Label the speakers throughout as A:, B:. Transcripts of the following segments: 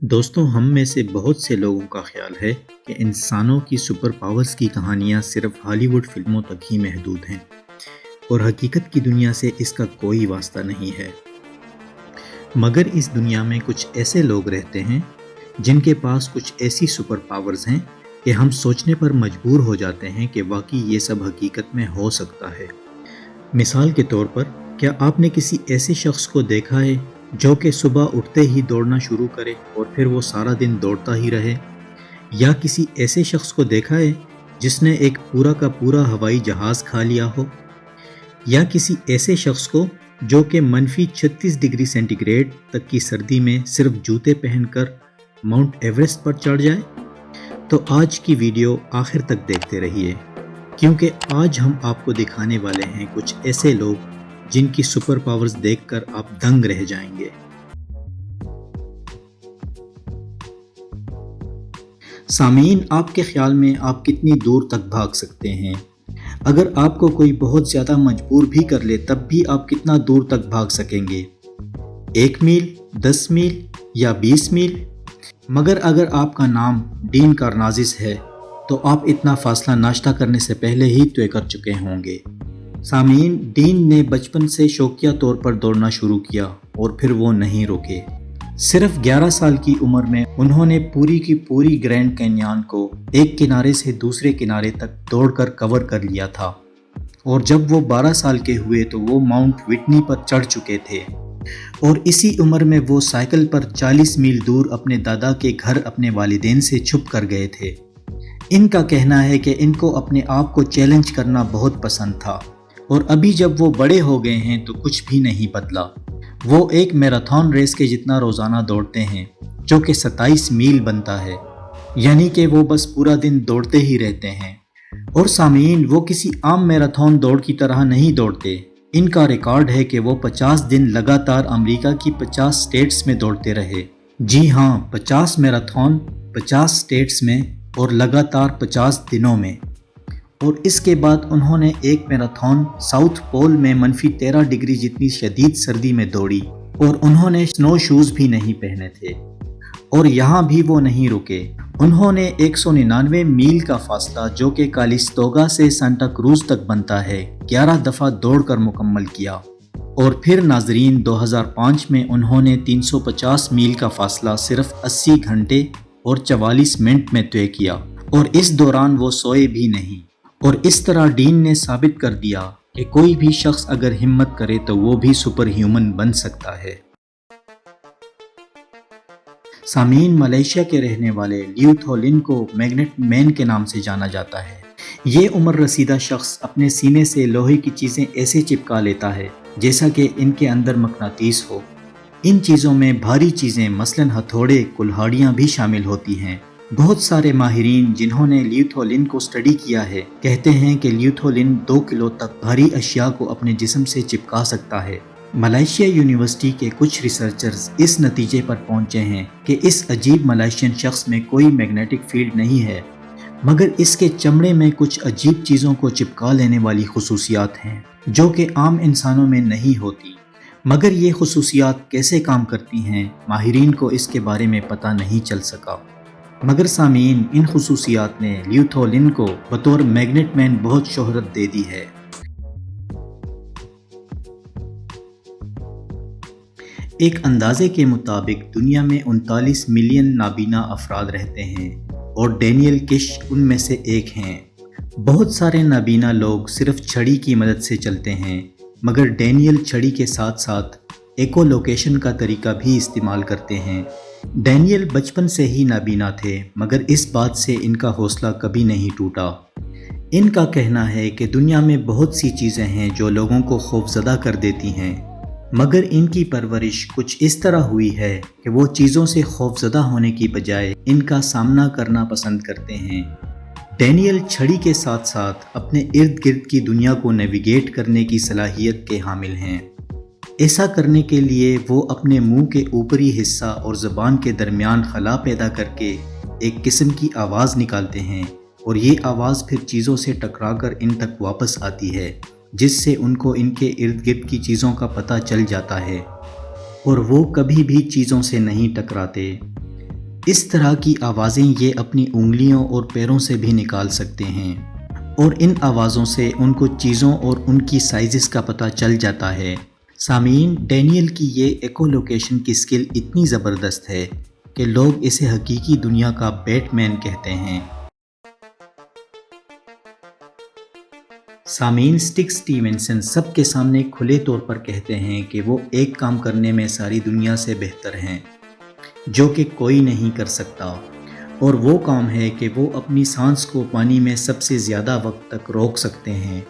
A: دوستوں، ہم میں سے بہت سے لوگوں کا خیال ہے کہ انسانوں کی سپر پاورز کی کہانیاں صرف ہالی ووڈ فلموں تک ہی محدود ہیں اور حقیقت کی دنیا سے اس کا کوئی واسطہ نہیں ہے۔ مگر اس دنیا میں کچھ ایسے لوگ رہتے ہیں جن کے پاس کچھ ایسی سپر پاورز ہیں کہ ہم سوچنے پر مجبور ہو جاتے ہیں کہ واقعی یہ سب حقیقت میں ہو سکتا ہے۔ مثال کے طور پر، کیا آپ نے کسی ایسے شخص کو دیکھا ہے جو کہ صبح اٹھتے ہی دوڑنا شروع کرے اور پھر وہ سارا دن دوڑتا ہی رہے؟ یا کسی ایسے شخص کو دیکھا ہے جس نے ایک پورا کا پورا ہوائی جہاز کھا لیا ہو؟ یا کسی ایسے شخص کو جو کہ -36 ڈگری سینٹی گریڈ تک کی سردی میں صرف جوتے پہن کر ماؤنٹ ایوریسٹ پر چڑھ جائے؟ تو آج کی ویڈیو آخر تک دیکھتے رہیے، کیونکہ آج ہم آپ کو دکھانے والے ہیں کچھ ایسے لوگ جن کی سپر پاورز دیکھ کر آپ دنگ رہ جائیں گے۔ سامعین، آپ کے خیال میں آپ کتنی دور تک بھاگ سکتے ہیں؟ اگر آپ کو کوئی بہت زیادہ مجبور بھی کر لے تب بھی آپ کتنا دور تک بھاگ سکیں گے؟ 1 میل، 10 میل یا 20 میل؟ مگر اگر آپ کا نام ڈین کارنازس ہے تو آپ اتنا فاصلہ ناشتہ کرنے سے پہلے ہی طے کر چکے ہوں گے۔ سامعین، ڈین نے بچپن سے شوقیہ طور پر دوڑنا شروع کیا اور پھر وہ نہیں رکے۔ صرف 11 سال کی عمر میں انہوں نے پوری کی پوری گرینڈ کینیان کو ایک کنارے سے دوسرے کنارے تک دوڑ کر کور کر لیا تھا، اور جب وہ 12 سال کے ہوئے تو وہ ماؤنٹ وٹنی پر چڑھ چکے تھے، اور اسی عمر میں وہ سائیکل پر 40 میل دور اپنے دادا کے گھر اپنے والدین سے چھپ کر گئے تھے۔ ان کا کہنا ہے کہ ان کو اپنے آپ کو چیلنج کرنا بہت پسند تھا، اور ابھی جب وہ بڑے ہو گئے ہیں تو کچھ بھی نہیں بدلا۔ وہ ایک میراتھن ریس کے جتنا روزانہ دوڑتے ہیں، جو کہ 27 میل بنتا ہے، یعنی کہ وہ بس پورا دن دوڑتے ہی رہتے ہیں۔ اور سامعین، وہ کسی عام میراتھن دوڑ کی طرح نہیں دوڑتے۔ ان کا ریکارڈ ہے کہ وہ 50 دن لگاتار امریکہ کی 50 اسٹیٹس میں دوڑتے رہے۔ جی ہاں، 50 میراتھن 50 اسٹیٹس میں اور لگاتار 50 دنوں میں۔ اور اس کے بعد انہوں نے ایک میراتھن ساؤتھ پول میں -13 ڈگری جتنی شدید سردی میں دوڑی، اور انہوں نے سنو شوز بھی نہیں پہنے تھے۔ اور یہاں بھی وہ نہیں رکے، انہوں نے 199 میل کا فاصلہ جو کہ کالیستوگا سے سانتا کروز تک بنتا ہے 11 دفعہ دوڑ کر مکمل کیا۔ اور پھر ناظرین، 2005 میں انہوں نے 350 میل کا فاصلہ صرف 80 گھنٹے اور 44 منٹ میں طے کیا، اور اس دوران وہ سوئے بھی نہیں۔ اور اس طرح ڈین نے ثابت کر دیا کہ کوئی بھی شخص اگر ہمت کرے تو وہ بھی سپر ہیومن بن سکتا ہے۔ سامعین، ملائیشیا کے رہنے والے لیو تھو لن کو میگنیٹ مین کے نام سے جانا جاتا ہے۔ یہ عمر رسیدہ شخص اپنے سینے سے لوہے کی چیزیں ایسے چپکا لیتا ہے جیسا کہ ان کے اندر مقناطیس ہو۔ ان چیزوں میں بھاری چیزیں مثلاً ہتھوڑے، کلہاڑیاں بھی شامل ہوتی ہیں۔ بہت سارے ماہرین جنہوں نے لیو تھو لن کو اسٹڈی کیا ہے کہتے ہیں کہ لیو تھو لن 2 کلو تک بھاری اشیاء کو اپنے جسم سے چپکا سکتا ہے۔ ملائیشیا یونیورسٹی کے کچھ ریسرچرز اس نتیجے پر پہنچے ہیں کہ اس عجیب ملائیشین شخص میں کوئی میگنیٹک فیلڈ نہیں ہے، مگر اس کے چمڑے میں کچھ عجیب چیزوں کو چپکا لینے والی خصوصیات ہیں جو کہ عام انسانوں میں نہیں ہوتی۔ مگر یہ خصوصیات کیسے کام کرتی ہیں، ماہرین کو اس کے بارے میں پتہ نہیں چل سکا۔ مگر سامعین، ان خصوصیات نے لیو تھو لن کو بطور میگنیٹ مین بہت شہرت دے دی ہے۔ ایک اندازے کے مطابق دنیا میں 39 ملین نابینا افراد رہتے ہیں، اور ڈینیل کش ان میں سے ایک ہیں۔ بہت سارے نابینا لوگ صرف چھڑی کی مدد سے چلتے ہیں، مگر ڈینیل چھڑی کے ساتھ ساتھ ایکو لوکیشن کا طریقہ بھی استعمال کرتے ہیں۔ ڈینیل بچپن سے ہی نابینا تھے، مگر اس بات سے ان کا حوصلہ کبھی نہیں ٹوٹا۔ ان کا کہنا ہے کہ دنیا میں بہت سی چیزیں ہیں جو لوگوں کو خوفزدہ کر دیتی ہیں، مگر ان کی پرورش کچھ اس طرح ہوئی ہے کہ وہ چیزوں سے خوفزدہ ہونے کی بجائے ان کا سامنا کرنا پسند کرتے ہیں۔ ڈینیل چھڑی کے ساتھ ساتھ اپنے ارد گرد کی دنیا کو نیویگیٹ کرنے کی صلاحیت کے حامل ہیں۔ ایسا کرنے کے لیے وہ اپنے منہ کے اوپری حصہ اور زبان کے درمیان خلا پیدا کر کے ایک قسم کی آواز نکالتے ہیں، اور یہ آواز پھر چیزوں سے ٹکرا کر ان تک واپس آتی ہے، جس سے ان کو ان کے ارد گرد کی چیزوں کا پتہ چل جاتا ہے، اور وہ کبھی بھی چیزوں سے نہیں ٹکراتے۔ اس طرح کی آوازیں یہ اپنی انگلیوں اور پیروں سے بھی نکال سکتے ہیں، اور ان آوازوں سے ان کو چیزوں اور ان کی سائزز کا پتہ چل جاتا ہے۔ سامعین، ڈینیل کی یہ ایکو لوکیشن کی سکل اتنی زبردست ہے کہ لوگ اسے حقیقی دنیا کا بیٹ مین کہتے ہیں۔ سامعین، اسٹک اسٹیونسن سب کے سامنے کھلے طور پر کہتے ہیں کہ وہ ایک کام کرنے میں ساری دنیا سے بہتر ہیں جو کہ کوئی نہیں کر سکتا، اور وہ کام ہے کہ وہ اپنی سانس کو پانی میں سب سے زیادہ وقت تک روک سکتے ہیں،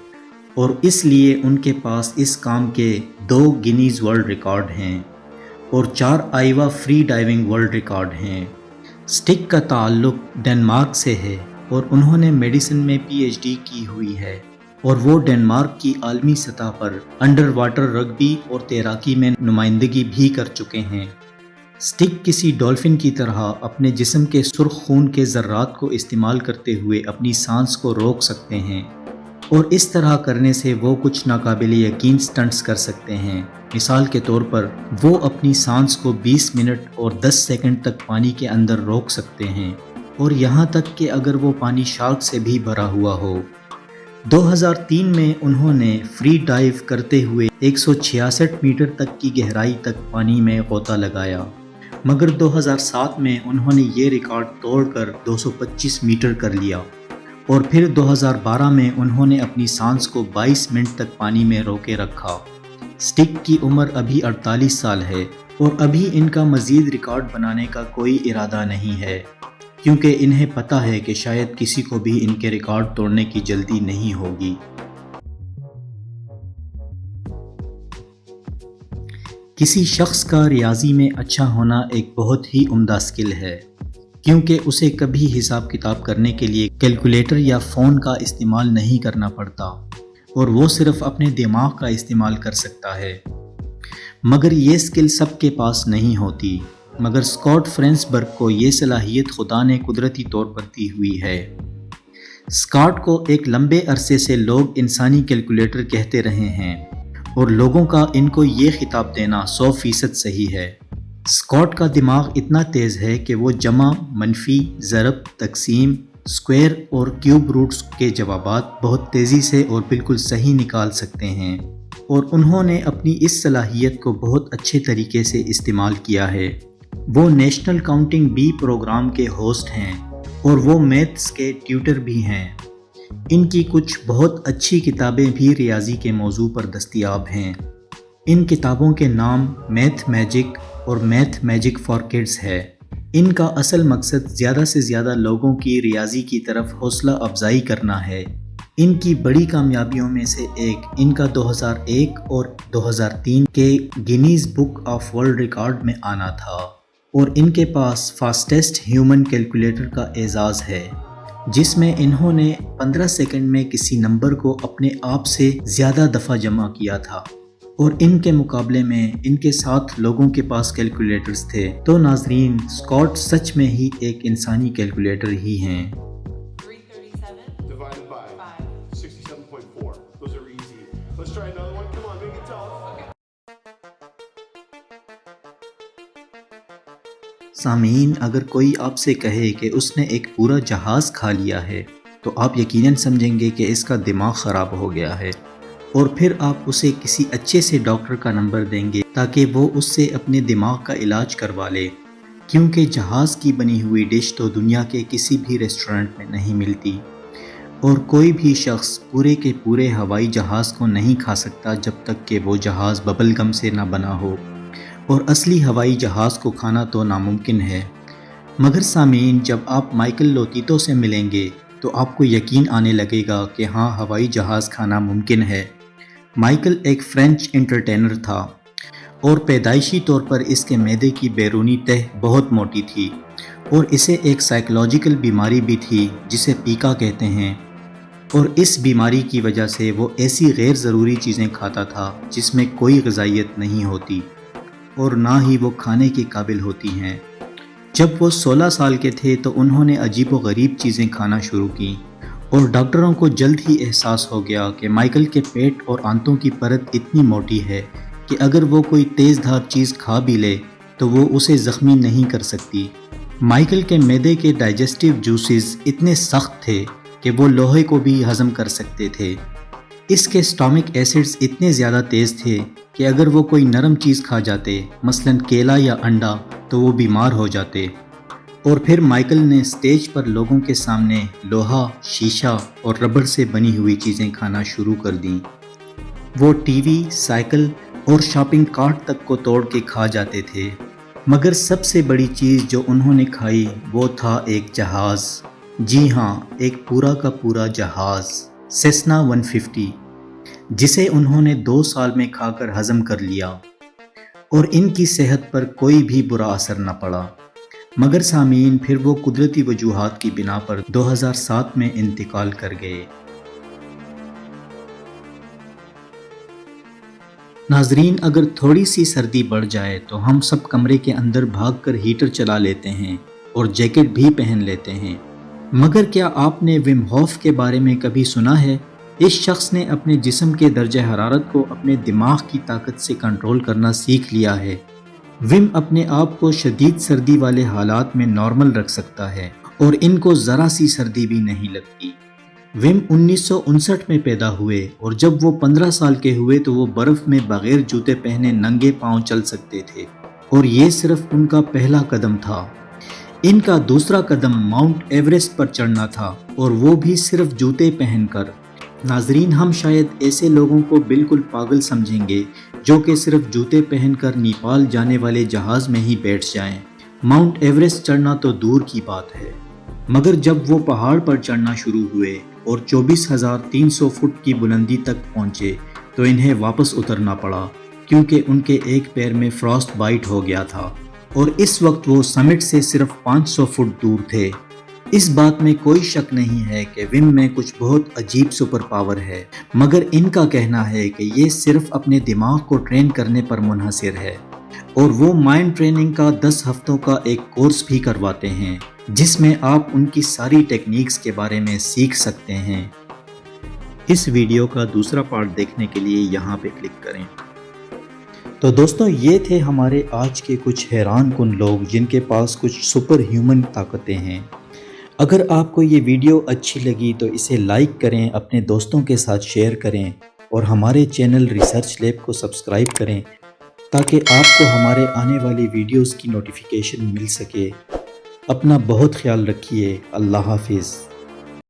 A: اور اس لیے ان کے پاس اس کام کے 2 گینیز ورلڈ ریکارڈ ہیں اور 4 Iowa free diving world record ہیں۔ اسٹک کا تعلق ڈنمارک سے ہے اور انہوں نے میڈیسن میں پی ایچ ڈی کی ہوئی ہے، اور وہ ڈنمارک کی عالمی سطح پر انڈر واٹر رگبی اور تیراکی میں نمائندگی بھی کر چکے ہیں۔ اسٹک کسی ڈولفن کی طرح اپنے جسم کے سرخ خون کے ذرات کو استعمال کرتے ہوئے اپنی سانس کو روک سکتے ہیں، اور اس طرح کرنے سے وہ کچھ ناقابل یقین سٹنٹس کر سکتے ہیں۔ مثال کے طور پر وہ اپنی سانس کو 20 منٹ اور 10 سیکنڈ تک پانی کے اندر روک سکتے ہیں، اور یہاں تک کہ اگر وہ پانی شارک سے بھی بھرا ہوا ہو۔ 2003 میں انہوں نے فری ڈائیو کرتے ہوئے 166 میٹر تک کی گہرائی تک پانی میں غوطہ لگایا، مگر 2007 میں انہوں نے یہ ریکارڈ توڑ کر 225 میٹر کر لیا، اور پھر 2012 میں انہوں نے اپنی سانس کو 22 منٹ تک پانی میں روکے رکھا۔ اسٹک کی عمر ابھی 48 سال ہے، اور ابھی ان کا مزید ریکارڈ بنانے کا کوئی ارادہ نہیں ہے، کیونکہ انہیں پتہ ہے کہ شاید کسی کو بھی ان کے ریکارڈ توڑنے کی جلدی نہیں ہوگی۔ کسی شخص کا ریاضی میں اچھا ہونا ایک بہت ہی عمدہ سکل ہے، کیونکہ اسے کبھی حساب کتاب کرنے کے لیے کیلکولیٹر یا فون کا استعمال نہیں کرنا پڑتا، اور وہ صرف اپنے دماغ کا استعمال کر سکتا ہے۔ مگر یہ سکل سب کے پاس نہیں ہوتی، مگر اسکاٹ فرینسبرگ کو یہ صلاحیت خدا نے قدرتی طور پر دی ہوئی ہے۔ اسکاٹ کو ایک لمبے عرصے سے لوگ انسانی کیلکولیٹر کہتے رہے ہیں، اور لوگوں کا ان کو یہ خطاب دینا 100% صحیح ہے۔ اسکاٹ کا دماغ اتنا تیز ہے کہ وہ جمع، منفی، ضرب، تقسیم، اسکوائر اور کیوب روٹس کے جوابات بہت تیزی سے اور بالکل صحیح نکال سکتے ہیں، اور انہوں نے اپنی اس صلاحیت کو بہت اچھے طریقے سے استعمال کیا ہے۔ وہ نیشنل کاؤنٹنگ بی پروگرام کے ہوسٹ ہیں، اور وہ میتھس کے ٹیوٹر بھی ہیں۔ ان کی کچھ بہت اچھی کتابیں بھی ریاضی کے موضوع پر دستیاب ہیں۔ ان کتابوں کے نام میتھ میجک اور میتھ میجک فار کڈز ہے۔ ان کا اصل مقصد زیادہ سے زیادہ لوگوں کی ریاضی کی طرف حوصلہ افزائی کرنا ہے۔ ان کی بڑی کامیابیوں میں سے ایک ان کا 2001 اور 2003 کے Guinness book of world record میں آنا تھا، اور ان کے پاس فاسٹسٹ ہیومن کیلکولیٹر کا اعزاز ہے، جس میں انہوں نے 15 سیکنڈ میں کسی نمبر کو اپنے آپ سے زیادہ دفعہ جمع کیا تھا، اور ان کے مقابلے میں ان کے ساتھ لوگوں کے پاس کیلکولیٹرز تھے۔ تو ناظرین، اسکاٹ سچ میں ہی ایک انسانی کیلکولیٹر ہی ہیں۔
B: 337 divided by 67.4. Those are easy. Let's try another one. Come on, make it tough.
A: سامعین، اگر کوئی آپ سے کہے کہ اس نے ایک پورا جہاز کھا لیا ہے تو آپ یقیناً سمجھیں گے کہ اس کا دماغ خراب ہو گیا ہے، اور پھر آپ اسے کسی اچھے سے ڈاکٹر کا نمبر دیں گے تاکہ وہ اس سے اپنے دماغ کا علاج کروا لے، کیونکہ جہاز کی بنی ہوئی ڈش تو دنیا کے کسی بھی ریسٹورنٹ میں نہیں ملتی، اور کوئی بھی شخص پورے کے پورے ہوائی جہاز کو نہیں کھا سکتا جب تک کہ وہ جہاز ببل گم سے نہ بنا ہو، اور اصلی ہوائی جہاز کو کھانا تو ناممکن ہے۔ مگر سامعین، جب آپ مائیکل لوتیتو سے ملیں گے تو آپ کو یقین آنے لگے گا کہ ہاں، ہوائی جہاز کھانا ممکن ہے۔ مائیکل ایک فرینچ انٹرٹینر تھا، اور پیدائشی طور پر اس کے معدے کی بیرونی تہہ بہت موٹی تھی، اور اسے ایک سائیکولوجیکل بیماری بھی تھی جسے پیکا کہتے ہیں، اور اس بیماری کی وجہ سے وہ ایسی غیر ضروری چیزیں کھاتا تھا جس میں کوئی غذائیت نہیں ہوتی، اور نہ ہی وہ کھانے کے قابل ہوتی ہیں۔ جب وہ 16 سال کے تھے تو انہوں نے عجیب و غریب چیزیں کھانا شروع کیں، اور ڈاکٹروں کو جلد ہی احساس ہو گیا کہ مائیکل کے پیٹ اور آنتوں کی پرت اتنی موٹی ہے کہ اگر وہ کوئی تیز دھار چیز کھا بھی لے تو وہ اسے زخمی نہیں کر سکتی، مائیکل کے معدے کے ڈائجسٹیو جوسز اتنے سخت تھے کہ وہ لوہے کو بھی ہضم کر سکتے تھے۔ اس کے سٹامک ایسڈز اتنے زیادہ تیز تھے کہ اگر وہ کوئی نرم چیز کھا جاتے، مثلاً کیلا یا انڈا، تو وہ بیمار ہو جاتے۔ اور پھر مائیکل نے سٹیج پر لوگوں کے سامنے لوہا، شیشہ اور ربڑ سے بنی ہوئی چیزیں کھانا شروع کر دیں۔ وہ ٹی وی، سائیکل اور شاپنگ کارٹ تک کو توڑ کے کھا جاتے تھے۔ مگر سب سے بڑی چیز جو انہوں نے کھائی وہ تھا ایک جہاز۔ جی ہاں، ایک پورا کا پورا جہاز، سیسنا 150، جسے انہوں نے 2 سال میں کھا کر ہضم کر لیا، اور ان کی صحت پر کوئی بھی برا اثر نہ پڑا۔ مگر سامعین، پھر وہ قدرتی وجوہات کی بنا پر 2007 میں انتقال کر گئے۔ ناظرین، اگر تھوڑی سی سردی بڑھ جائے تو ہم سب کمرے کے اندر بھاگ کر ہیٹر چلا لیتے ہیں اور جیکٹ بھی پہن لیتے ہیں۔ مگر کیا آپ نے وم ہوف کے بارے میں کبھی سنا ہے؟ اس شخص نے اپنے جسم کے درجہ حرارت کو اپنے دماغ کی طاقت سے کنٹرول کرنا سیکھ لیا ہے۔ وم اپنے آپ کو شدید سردی والے حالات میں نارمل رکھ سکتا ہے اور ان کو ذرا سی سردی بھی نہیں لگتی۔ وم 1959 میں پیدا ہوئے اور جب وہ 15 سال کے ہوئے تو وہ برف میں بغیر جوتے پہنے ننگے پاؤں چل سکتے تھے، اور یہ صرف ان کا پہلا قدم تھا۔ ان کا دوسرا قدم ماؤنٹ ایورسٹ پر چڑھنا تھا، اور وہ بھی صرف جوتے پہن کر۔ ناظرین، ہم شاید ایسے لوگوں کو بالکل پاگل سمجھیں گے جو کہ صرف جوتے پہن کر نیپال جانے والے جہاز میں ہی بیٹھ جائیں۔ ماؤنٹ ایورسٹ چڑھنا تو دور کی بات ہے، مگر جب وہ پہاڑ پر چڑھنا شروع ہوئے اور 24,300 فٹ کی بلندی تک پہنچے تو انہیں واپس اترنا پڑا، کیونکہ ان کے ایک پیر میں فراسٹ بائٹ ہو گیا تھا، اور اس وقت وہ سمٹ سے صرف 500 فٹ دور تھے۔ اس بات میں کوئی شک نہیں ہے کہ وم میں کچھ بہت عجیب سپر پاور ہے، مگر ان کا کہنا ہے کہ یہ صرف اپنے دماغ کو ٹرین کرنے پر منحصر ہے، اور وہ مائنڈ ٹریننگ کا 10 ہفتوں کا ایک کورس بھی کرواتے ہیں، جس میں آپ ان کی ساری ٹیکنیکس کے بارے میں سیکھ سکتے ہیں۔ اس ویڈیو کا دوسرا پارٹ دیکھنے کے لیے یہاں پہ کلک کریں۔ تو دوستوں، یہ تھے ہمارے آج کے کچھ حیران کن لوگ جن کے پاس کچھ سپر ہیومن طاقتیں ہیں۔ اگر آپ کو یہ ویڈیو اچھی لگی تو اسے لائک کریں، اپنے دوستوں کے ساتھ شیئر کریں، اور ہمارے چینل ریسرچ لیب کو سبسکرائب کریں تاکہ آپ کو ہمارے آنے والی ویڈیوز کی نوٹیفیکیشن مل سکے۔ اپنا بہت خیال رکھیے۔ اللہ حافظ۔